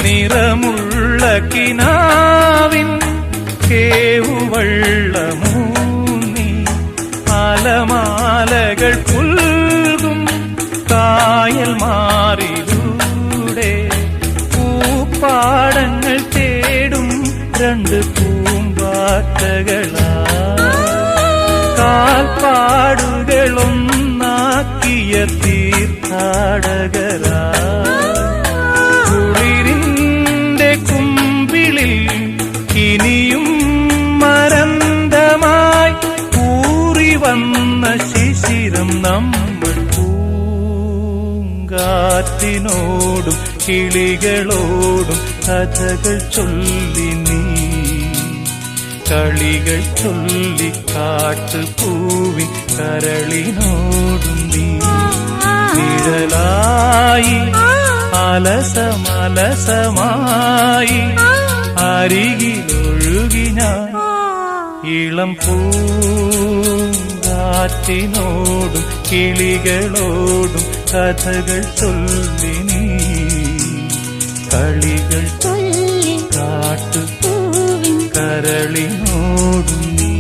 നിറമുള്ള കിനാവിൻ കേവുവള്ളമൂന്നി അലമാലകൾ പുൽകും കായൽ മാറിലൂടെ പൂപ്പാടങ്ങൾ തേടും രണ്ട് പൂമ്പാറ്റകളാ കാൽപ്പാടുകളൊന്നാക്കിയ തീർത്ഥാടകരാ കുളിരിന്റെ കുമ്പിളിൽ ഇനിയും മരന്തമായി കൂറി വന്ന ശിശിരം നമ്മൾ പൂങ്കാറ്റിനോടും കിളികളോടും കഥകൾ ചൊല്ലി നീ കളികൾ ചൊല്ലി കാട്ടുപൂവിൻ കരളിനോടും നീ നിഴലായി അലസമലസമായി അരികിലൊഴുകി ഞാൻ ഇളം പൂങ്കാറ്റിനോടും കിളികളോടും കഥകൾ ചൊല്ലി നീ കളികൾ ചൊല്ലി കാട്ടുപൂവിൻ കരളിനോടും നീ